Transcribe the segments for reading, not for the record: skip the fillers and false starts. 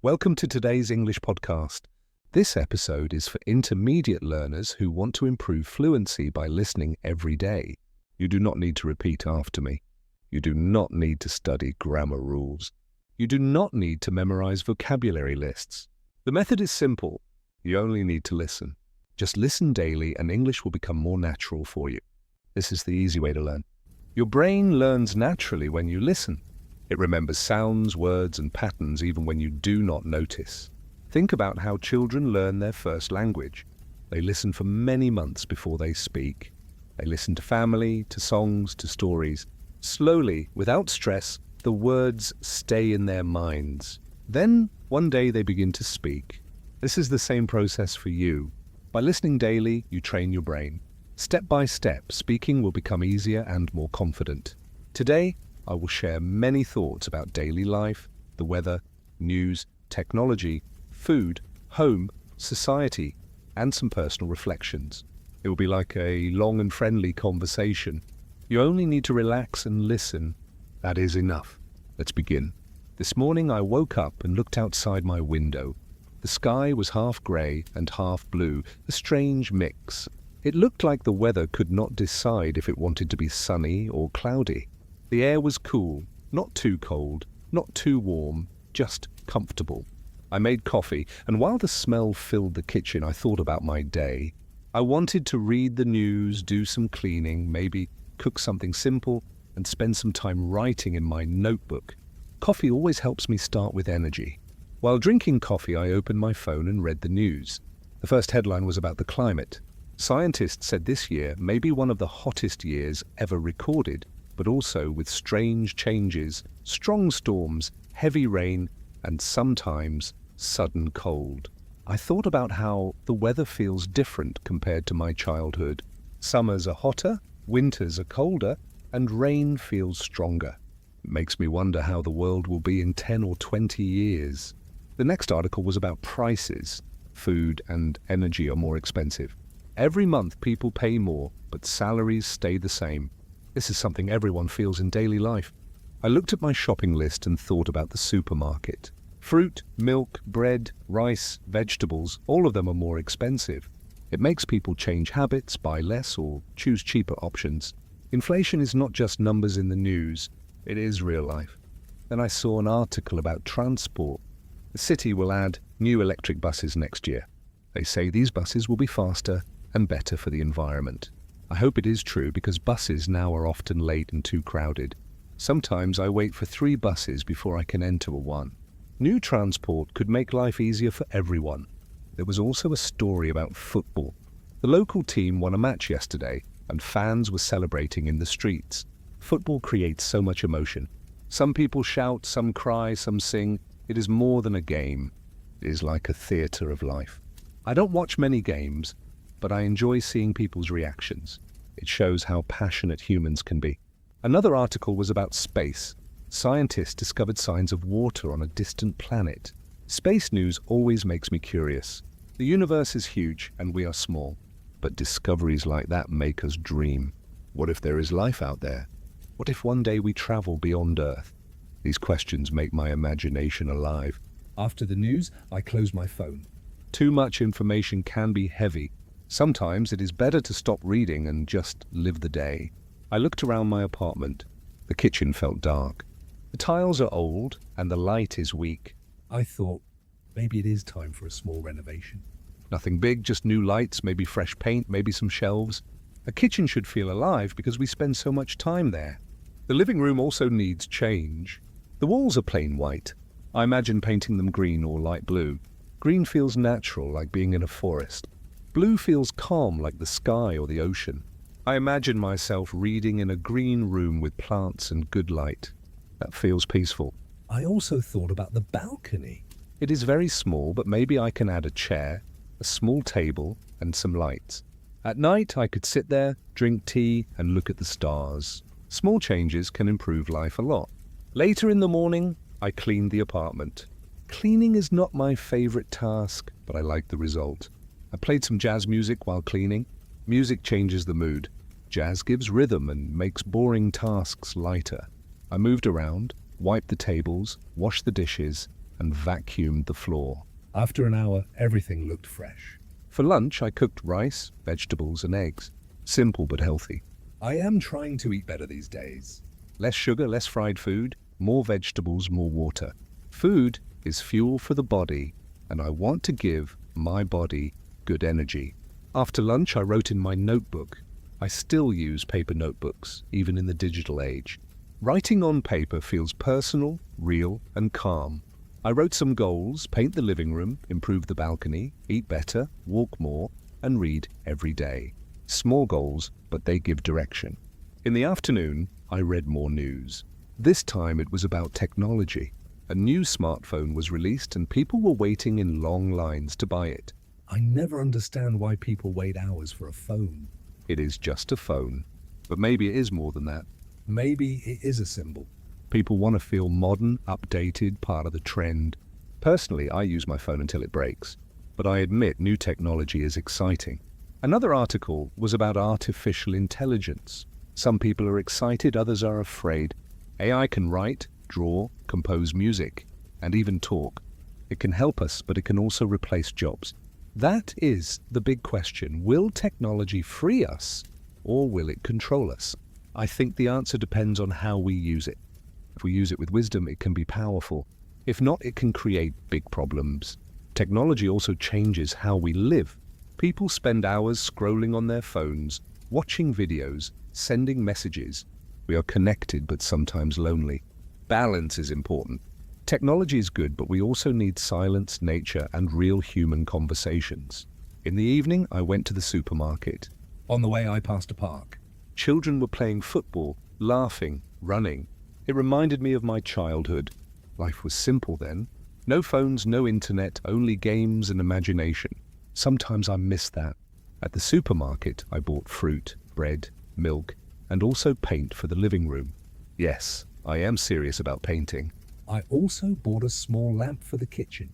Welcome to today's English podcast. This episode is for intermediate learners who want to improve fluency by listening every day. You do not need to repeat after me. You do not need to study grammar rules. You do not need to memorize vocabulary lists. The method is simple. You only need to listen. Just listen daily and English will become more natural for you. This is the easy way to learn. Your brain learns naturally when you listen. It remembers sounds, words, and patterns even when you do not notice. Think about how children learn their first language. They listen for many months before they speak. They listen to family, to songs, to stories. Slowly, without stress, the words stay in their minds. Then, one day they begin to speak. This is the same process for you. By listening daily, you train your brain. Step by step, speaking will become easier and more confident. Today, I will share many thoughts about daily life, the weather, news, technology, food, home, society, and some personal reflections. It will be like a long and friendly conversation. You only need to relax and listen. That is enough. Let's begin. This morning I woke up and looked outside my window. The sky was half grey and half blue, a strange mix. It looked like the weather could not decide if it wanted to be sunny or cloudy. The air was cool, not too cold, not too warm, just comfortable. I made coffee, and while the smell filled the kitchen, I thought about my day. I wanted to read the news, do some cleaning, maybe cook something simple, and spend some time writing in my notebook. Coffee always helps me start with energy. While drinking coffee, I opened my phone and read the news. The first headline was about the climate. Scientists said this year may be one of the hottest years ever recorded, but also with strange changes, strong storms, heavy rain, and sometimes sudden cold. I thought about how the weather feels different compared to my childhood. Summers are hotter, winters are colder, and rain feels stronger. It makes me wonder how the world will be in 10 or 20 years. The next article was about prices. Food and energy are more expensive. Every month people pay more, but salaries stay the same. This is something everyone feels in daily life. I looked at my shopping list and thought about the supermarket. Fruit, milk, bread, rice, vegetables, all of them are more expensive. It makes people change habits, buy less, or choose cheaper options. Inflation is not just numbers in the news, it is real life. Then I saw an article about transport. The city will add new electric buses next year. They say these buses will be faster and better for the environment. I hope it is true because buses now are often late and too crowded. Sometimes I wait for 3 buses before I can enter one. New transport could make life easier for everyone. There was also a story about football. The local team won a match yesterday and fans were celebrating in the streets. Football creates so much emotion. Some people shout, some cry, some sing. It is more than a game. It is like a theatre of life. I don't watch many games, but I enjoy seeing people's reactions. It shows how passionate humans can be. Another article was about space. Scientists discovered signs of water on a distant planet. Space news always makes me curious. The universe is huge and we are small, but discoveries like that make us dream. What if there is life out there? What if one day we travel beyond Earth? These questions make my imagination alive. After the news, I close my phone. Too much information can be heavy. Sometimes it is better to stop reading and just live the day. I looked around my apartment. The kitchen felt dark. The tiles are old and the light is weak. I thought, maybe it is time for a small renovation. Nothing big, just new lights, maybe fresh paint, maybe some shelves. A kitchen should feel alive because we spend so much time there. The living room also needs change. The walls are plain white. I imagine painting them green or light blue. Green feels natural, like being in a forest. Blue feels calm, like the sky or the ocean. I imagine myself reading in a green room with plants and good light. That feels peaceful. I also thought about the balcony. It is very small, but maybe I can add a chair, a small table, and some lights. At night, I could sit there, drink tea, and look at the stars. Small changes can improve life a lot. Later in the morning, I cleaned the apartment. Cleaning is not my favorite task, but I like the result. I played some jazz music while cleaning. Music changes the mood. Jazz gives rhythm and makes boring tasks lighter. I moved around, wiped the tables, washed the dishes, and vacuumed the floor. After an hour, everything looked fresh. For lunch, I cooked rice, vegetables, and eggs. Simple but healthy. I am trying to eat better these days. Less sugar, less fried food, more vegetables, more water. Food is fuel for the body, and I want to give my body good energy. After lunch, I wrote in my notebook. I still use paper notebooks, even in the digital age. Writing on paper feels personal, real, and calm. I wrote some goals: paint the living room, improve the balcony, eat better, walk more, and read every day. Small goals, but they give direction. In the afternoon, I read more news. This time it was about technology. A new smartphone was released and people were waiting in long lines to buy it. I never understand why people wait hours for a phone. It is just a phone. But maybe it is more than that. Maybe it is a symbol. People want to feel modern, updated, part of the trend. Personally, I use my phone until it breaks. But I admit new technology is exciting. Another article was about artificial intelligence. Some people are excited, others are afraid. AI can write, draw, compose music, and even talk. It can help us, but it can also replace jobs. That is the big question. Will technology free us, or will it control us? I think the answer depends on how we use it. If we use it with wisdom, it can be powerful. If not, it can create big problems. Technology also changes how we live. People spend hours scrolling on their phones, watching videos, sending messages. We are connected, but sometimes lonely. Balance is important. Technology is good, but we also need silence, nature, and real human conversations. In the evening, I went to the supermarket. On the way, I passed a park. Children were playing football, laughing, running. It reminded me of my childhood. Life was simple then. No phones, no internet, only games and imagination. Sometimes I miss that. At the supermarket, I bought fruit, bread, milk, and also paint for the living room. Yes, I am serious about painting. I also bought a small lamp for the kitchen.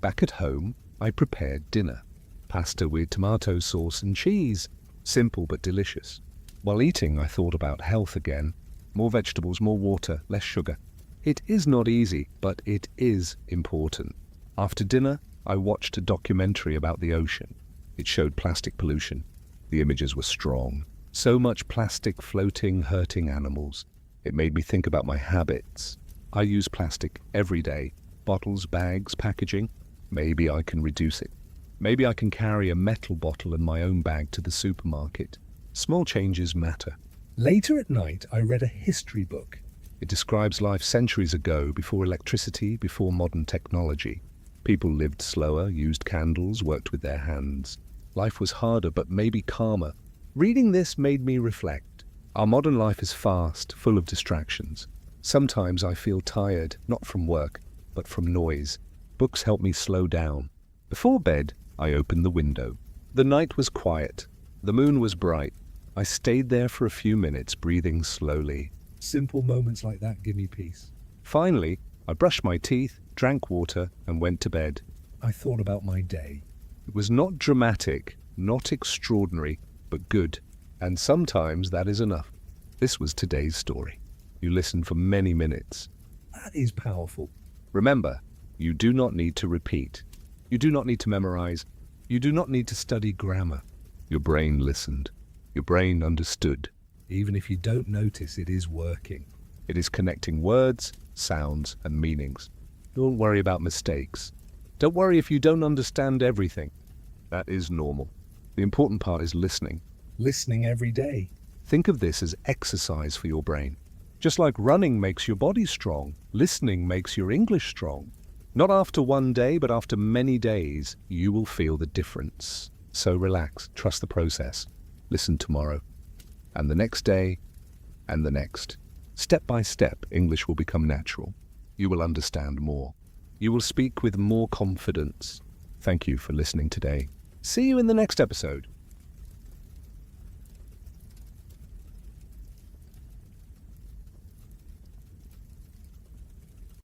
Back at home, I prepared dinner. Pasta with tomato sauce and cheese. Simple but delicious. While eating, I thought about health again. More vegetables, more water, less sugar. It is not easy, but it is important. After dinner, I watched a documentary about the ocean. It showed plastic pollution. The images were strong. So much plastic floating, hurting animals. It made me think about my habits. I use plastic every day. Bottles, bags, packaging. Maybe I can reduce it. Maybe I can carry a metal bottle in my own bag to the supermarket. Small changes matter. Later at night, I read a history book. It describes life centuries ago, before electricity, before modern technology. People lived slower, used candles, worked with their hands. Life was harder, but maybe calmer. Reading this made me reflect. Our modern life is fast, full of distractions. Sometimes I feel tired, not from work, but from noise. Books help me slow down. Before bed, I opened the window. The night was quiet. The moon was bright. I stayed there for a few minutes, breathing slowly. Simple moments like that give me peace. Finally, I brushed my teeth, drank water, and went to bed. I thought about my day. It was not dramatic, not extraordinary, but good. And sometimes that is enough. This was today's story. You listened for many minutes. That is powerful. Remember, you do not need to repeat. You do not need to memorize. You do not need to study grammar. Your brain listened. Your brain understood. Even if you don't notice, it is working. It is connecting words, sounds, and meanings. Don't worry about mistakes. Don't worry if you don't understand everything. That is normal. The important part is listening. Listening every day. Think of this as exercise for your brain. Just like running makes your body strong, listening makes your English strong. Not after one day, but after many days, you will feel the difference. So relax, trust the process. Listen tomorrow, and the next day, and the next. Step by step, English will become natural. You will understand more. You will speak with more confidence. Thank you for listening today. See you in the next episode.